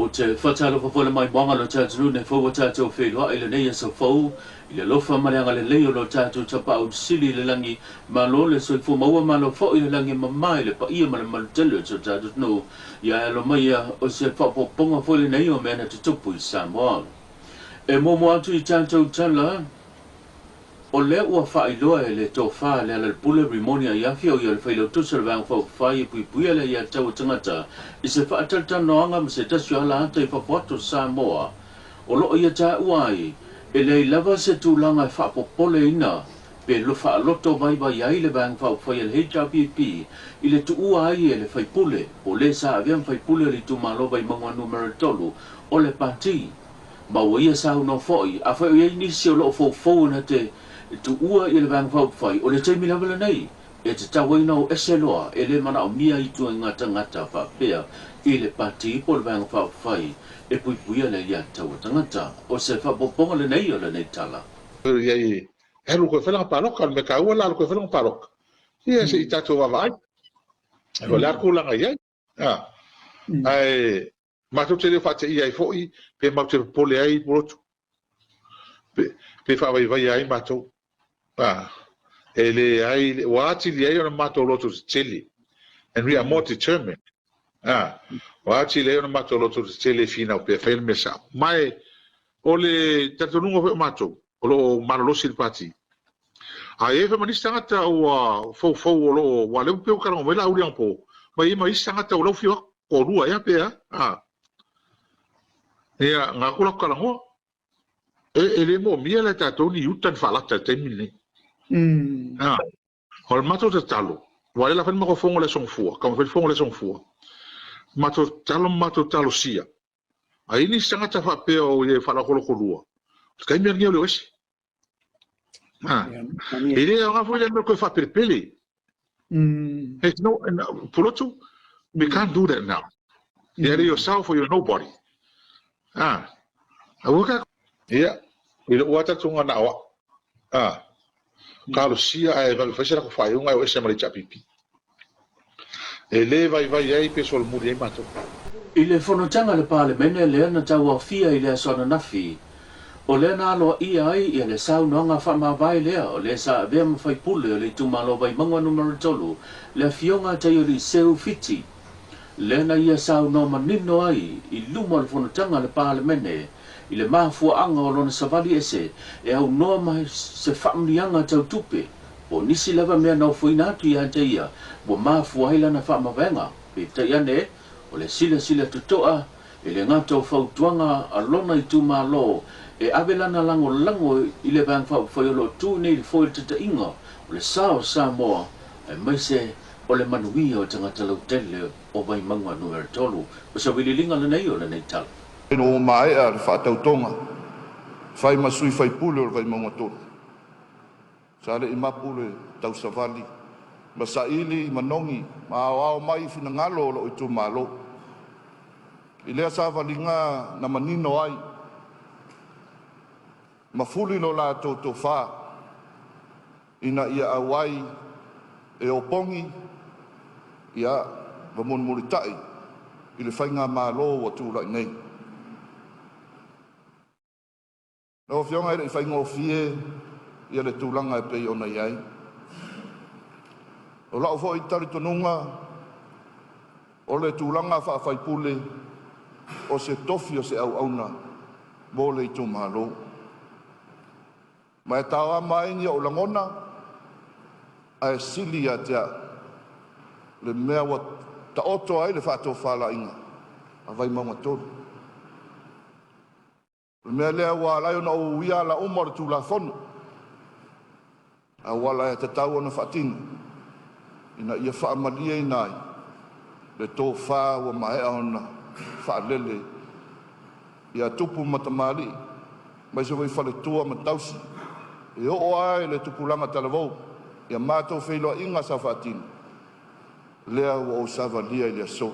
o te whatalo whawhala mai wanga lo tātunu ne whaua tātou whenua ile nei asa whau ile lofa mareanga le leo lo tātou tapa au sili le langi ma lo le soi fu maua ma lo whau ile langi ma mai le pa ia ma le malutelu o tātou no ia lo mai o se whapoponga whole nei o mena te tupu I Samoa e momo atu I tātou tala o le ua whailoa e le tō wha le ala le pule rimonia I awhia o ia le whailo tusa le vang whau whai pui pui ala ia tau tangata I se whaatatanoanga ma se tasio ala hata I whapuato Samoa o loo ia tā uai e le lava se tūlanga e whapopole ina pe lo whaaloto mai vai ai le vang whau whai le HRPP I le tu uai e le whaipule o le sa aviam whaipule li tu malo vai mangwa numero tolu o le pati ma o ia sa uno foi a whai ia nisi o loo fau na te tu ua I le vang whau whai o le teimi lawala nei e te tawaina o eseloa e le mana o mia I tua ngata whapea I le pati po le vang whau whai e pui puia le ia taua tangata o se whapoponga le nei o le nei tala. Iai e lu koe whenanga paroka me ka ua la lu koe whenanga paroka ia se I tātou wawa ai o le aku langa iai ai mātou te reo whate iai fōi pe mau te pole ai porotu pe whawai vai ai mātou e le ai wāti li ai ona mātou loto te tele and we are more determined wāti li ai ona mātou loto te tele fina o pe whaile me sa mai o le tatonunga whao mātou o lo maralosi le pati a e whamanisi tangata o fau o lo wa leo peo karanga wela uri ang po mai ima isi tangata o lau whiwa o rua ia pea ia ngā kula karangoa e le mo mia le tatou ni utan whalata te mine o le matou te talo wa le la whan mako fonga le songfua kama whan fonga le songfua matou talo sia a ini tangata whapea o le whalakolo korua kai mea ngia leo esi e le ngā fwile me koe whapiripele no pulotu we can't do that now you're yourself or you're nobody awaka ia ile wata tunga na wa kalo sia ai va fashira ko fai unga o ese mali chapipi ele vai ai pe sol muri mato ile fono tanga le pale mene le na tawa fia ile sona nafi o le na lo ia ai ile sau nonga fa ma vai le o le sa vem fai pule le tu malo vai mangwa numero tolu le fionga tayori seu fiti le na ia sau no manino ai I luma le fono tanga le pale mene ile mafua anga o lona savali ese e au noa mai se whamlianga tau tupe o nisi lava mea nau fuina atu I ante ia bo mafua haila na whamavenga pe taiane o le sila tutoa e le ngata o whautuanga a lona I tu malo e avelana lango I le vang whaiolo tu nei le foil tata inga o le sao Samoa e maise o le Manuia o tangata lau tele o vai mangwa numero tolu o sa wililinga le nei o le nei tala no mai a whaatautonga whai masui whai pule o vai maungatoro sa le ima pule tau savali ma sa ili manongi ma ao mai fina ngalo lo I tu malo I lea sa valinga na manino ai ma fuli no la toto wha ina ia awai e opongi ia wa monmuritai I le whainga malo wa tūrai nei o fionga I whainga o fie ia le tūlanga e pei ona iai o lau fo I tari tonunga o le tūlanga whaafai o se tofi o se au auna mo le I tū malo ma e tawa mai ni o langona a e sili a tea le mea wa ta oto ai le whaato whala inga a vai maunga tolu le mea lea wa lai ona o uia la umar tu la fono a wala e te tau ona whaatina ina ia whaamalia I nai le tō wha wa mahea ona whaalele ia tupu matamari mai se wai whale tua matausi e o ai le tupulanga talavou ia mātou whailoa inga sa whaatina lea wa o savalia I le aso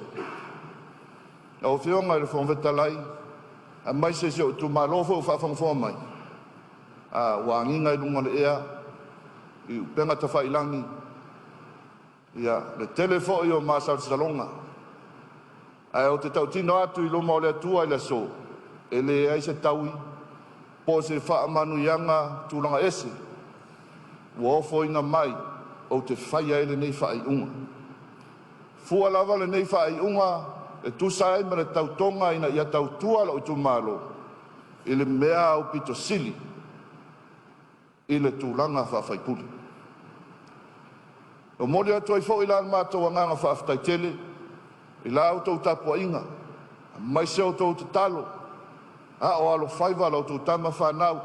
a o whionga I le whongwetalai a mai se o tu malofo whawhangwha mai a wanginga I lunga le ea I penga ta whailangi ia le telefo I o Masal Salonga Ai o te tautino atu I loma o le atua I le so. E le ai se taui. Po se wha manuianga tūlanga ese. Ua ofo ina mai o te whaia ele nei wha I unga. Fua lava le nei wha I unga e tusa e mara tautonga ina ia tautua la o tu malo. I le mea o pito sili. I le tūlanga wha whaipuli. O mori atu ai fo I la mātou anganga wha aftai tele. I la autou tapua inga. Mai se autou te talo. A o alo whaiva la autou tama whanau.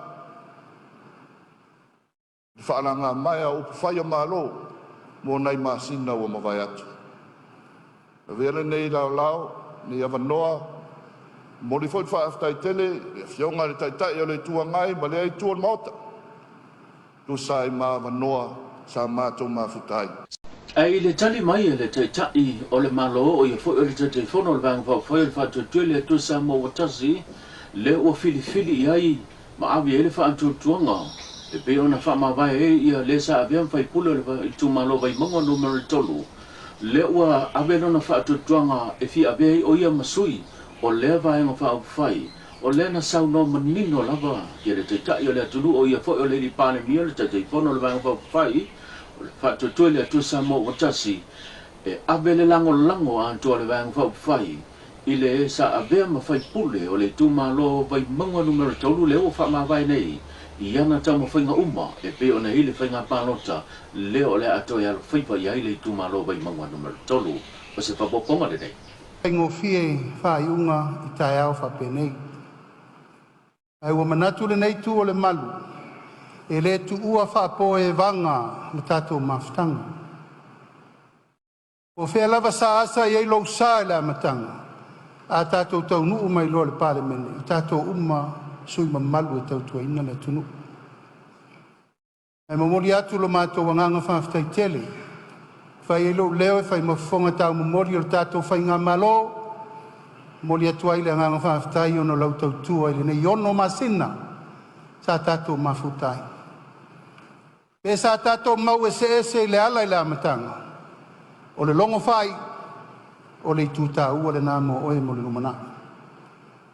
Whaananga mai a upu whaia malo. Mō nei māsina ua mawai atu. Vele nei lao, ni avanoa. Mori foi wha aftai tele. Fionga le taitai o le tua ngai. Ma le ai tua mauta. Tu sai ma avanoa. Sa mātou mafutai. Ai le tali mai le tai o le malo o ia foi o le telefono o le vanga foi o le fatu tele tu Samoa tasi le o fili ai ma avi ele fa antu tuanga e pe ona fa ma vai e ia le sa aviam fai pulo le tu malo vai mongo numero tolu le o ave ona fa atu tuanga e fi ave o ia masui o le vai ngo fa fai o le na sau no manino lava ia le tai o le tulu o ia foi o le li pane mi le telefono o le vanga fai Fatu tuele tu Samoa tasi e abele lango a tu le vang fai ile sa ave ma fai pule o le tu malo vai manga numero tolu le o fa ma vai nei ia na tamo fai nga uma e pe ona ile fai nga palota le o le ato ya fai fa ia ile tu malo vai manga numero tolu o se fa poponga le nei Ngo fie fai unga I tai au fa penei ai o manatu le nei tu o le malu e le tu ua wha po e vanga le tatou mafutanga. O whea lava sa asa i eilo sa e la matanga. A tatou tau nuu mai loa le pale mene. I tatou uma sui mamalu e tau tua ina le tunu. E mamori atu lo mātou wanganga whawhitai tele. Whai eilo leo e whai mafonga tau mamori o le tatou whai ngā malo. Mori atu ai le nganga whawhitai ono lau tau tua i le nei ono masina. Sa tatou mafutai. E sa tatou mau ese le ala I le amatanga. O le longo whai, o le tūtā ua le nā mo oe mo le lumana.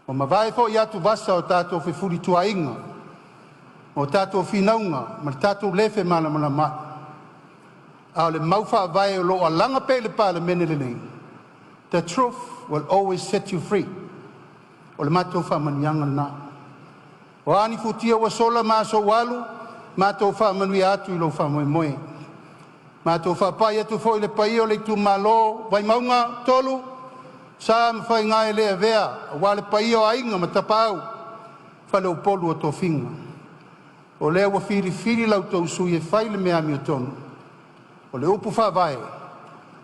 O mawai fo I atu vasa o tatou whiwhuri tua inga. O tatou whinaunga, ma le tatou lefe mana mana mai. A o le mauwha vai o loa langa pe le pāle mene le nei. The truth will always set you free. O le mātou whamanianga nā. O ani futia wa sola māso walu, Mātou wha manuia atu I lo wha moe moe. Mātou wha pai atu fo I le pai o le tu malo, vai maunga tolu, sa mwhai ngā e lea vea, wa le pai o ainga ma tapau, wha leo polu o tō whinga. O lea wa whiri lau tau sui e whai le mea mi o tonu. O le upu wha vai,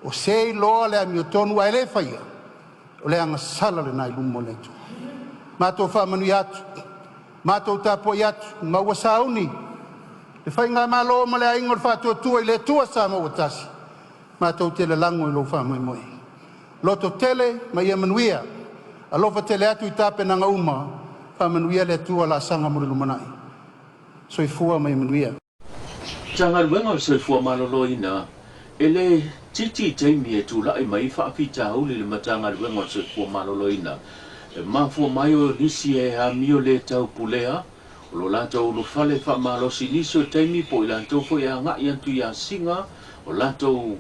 o sei loa le mi o tonu a ele whaia, o lea anga sala le nai lumo le tu. Mātou wha manuia atu, mātou tāpoi atu, maua sauni, Le whai ngā malo o male aingo le whātua tua I le tua Samoa tasi. Mātou tele lango I lo whamai moe. Loto tele ma ia manuia. A lofa tele atu I tāpe nanga uma. Whamanuia le tua la sanga mure lumanai. Soifua ma ia manuia. Tanga luenga o soifua malolo ina. E le titi teimi e tūla I mai whaafita hauli le matanga luenga o soifua malolo ina. E mafua mai o nisi e ha mio le tau pulea. O lato lo fale fa malo siniso taimi po lato fo ya nga ia tu ya singa o lato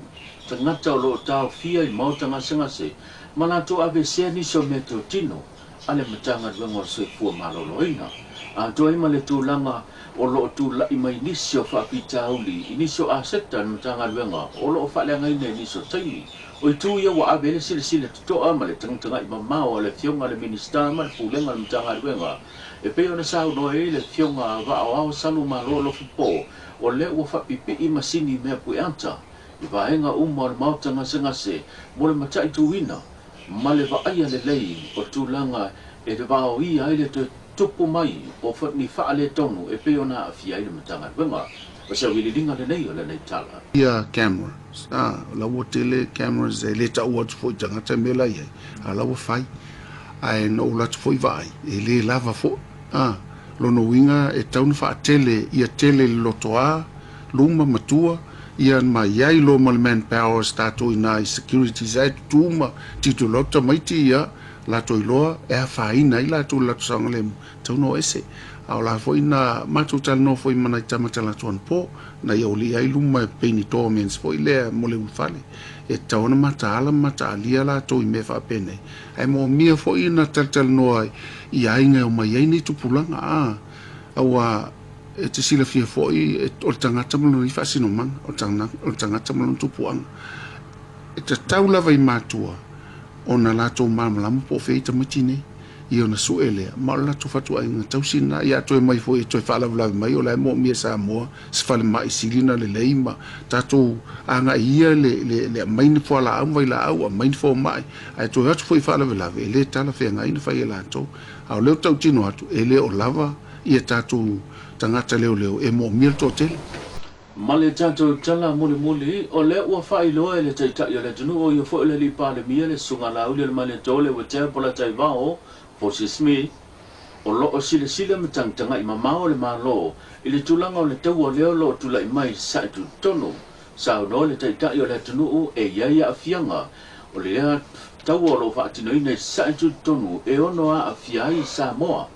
tangata o lo tau fia I mau tanga singa se malato ave se ni so meto tino ale matanga luenga se fu malo loina a to I male tu langa o lo tu la I mai nisio fa pita uli iniso aseta matanga luenga o lo fa le ngai ne niso taimi o tu ia wa ave le sile to amale tanga I mama o le fionga le minister ma fu lenga matanga luenga e pe ona sa no e le fionga va o salu malo lo fu o le o fa pipi I masini me pu anta I va enga umor mautanga senga se mo le matai tu ina ma le va ia le lei o tu langa e le va o ia ile te tupu mai o fa ni fa le tonu e pe ona afia ile matanga venga o se wili dinga le nei o le nei tala ia camera la wo tele cameras e le ta o fo tanga te mela ia ala wo fai ai no la foi vai e le lava fo lo no winga e taun fa tele ia tele lotoa luma matua ian ma iai lo mal manpower stato ina i security zai tuma tito lota maiti ia la to iloa e a faina i la to la sanga le tauno ese au la foi na matu tal no foi mana tamata la tuan po na ia li ai luma peni to mens foi le mo le fale e tauna mata ala mata alia la to i me fa pene ai mo mia foi na tal no ai i ai nga o mai ai ni tupulanga a aua e te sila fia foi e o tangata mo ni fa sino man o tangata mo tupuang e te tau lava i matua ona la to mamlam po feita matine i ona suele ma la to fatu ai nga tau sina ia to mai foi to fala vla mai o la mo mi Samoa se fale mai silina le leima tatu anga ia le mai ni fo la am vai la au mai fo mai ai to hatu foi fala vla le tala fe nga ina fai la to au le tau tino atu ele o lava ia tatu tangata leo e mo mi to tel Male tato tala muli o le ua fai loa le taita ia le tunu o ia fo le li pa le mia le sunga lau le male tole wa te pola tai vao fo si smi o lo o sile matangtanga i mamao le malo i le tulanga o le tau o leo lo tula i mai sa tu tono sa no le taita ia le tunu e ia afianga o le lea tau o lo fa atino ine sa tu tono e ono a afiai Samoa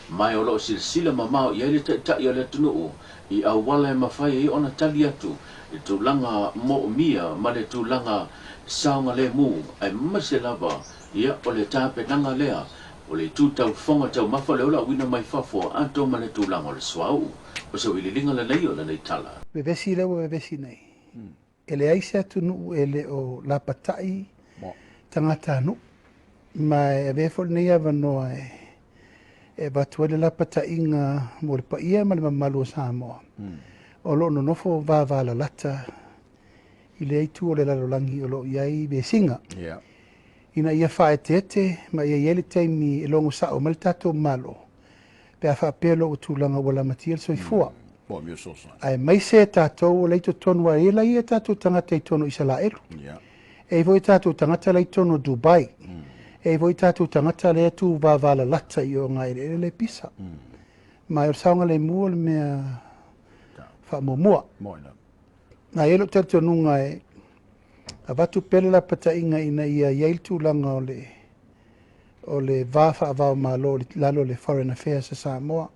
mai o lo sile mamao ia le taita ia le tunu i awala e mawhai e ona tali atu i tūlanga mo mia ma le tūlanga saunga le mu ai mase lava ia o le tāpenanga lea o le tūtau whonga tau mawha leo la wina mai whafo anto ma le tūlanga o le swau o se wili linga le nei o le nei tala. Vevesi lewa vevesi nei. E le aise atu nuu e le o la patai tangata anu. Ma e vefo nei avanoa e batuele la patainga mo le paia ma le mamalu o Samoa. O lo no nofo va la lata i le aitu o le lalolangi o lo iai be singa. Ina ia whae te ma ia iele teimi e longo sao ma le tato malo. Pe a wha pelo o tūlanga wala matia so i fua. Ai mai se tato o leito tonu a ela ia tato tangata i tono Israelu. E voi tato tangata le tono Dubai. E voi tātou tangata le atu wāwala lata i o ngai le pisa. Mai o saunga le mua le mea whaamomua. Nā elo tātou nunga e a watu pele la patainga ina ia iailtu langa o le wāwha avao malo lalo le Foreign Affairs a Samoa.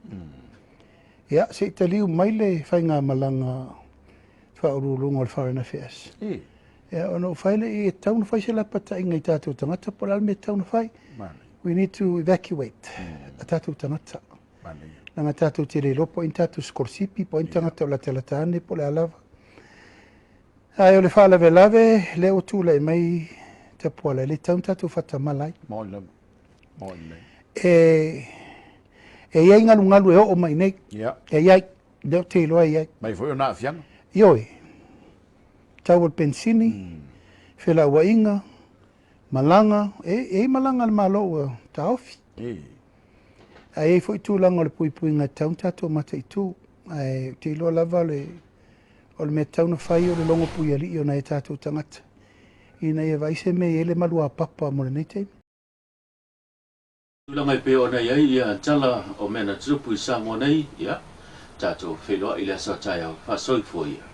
Ia, se i taliu mai le whainga malanga whaurulunga o le Foreign Affairs. Yeah, ono faile I taunu fai se la patainga I tātou tangata po me taunu fai. We need to evacuate a tātou tangata. Nanga tātou te re lopo in tātou skorsipi po in tangata o la telatane po le alava. Ai o le whaalave lave, le o tūla mai te poala, le taun tātou whata malai. E iai ngalu e o mai nei. E iai, leo te iloa iai. Mai foi o nā fianga? Ioi. Tau al pensini, whela ua inga, malanga, malanga le malo ua ta ofi. Ai foi tūlanga o le pui ngā taun tātou mata I tū. Ai te iloa lava o le mea tauna whai o le longo pui ali o na e tātou tangata. Ina ia vaise me ele malua papa mo le nei teimi. Tūlanga I pe o nei ai ia tala o mena tupu I Samoa nei, ia tātou wheloa I le aso tai au whasoi fo ia.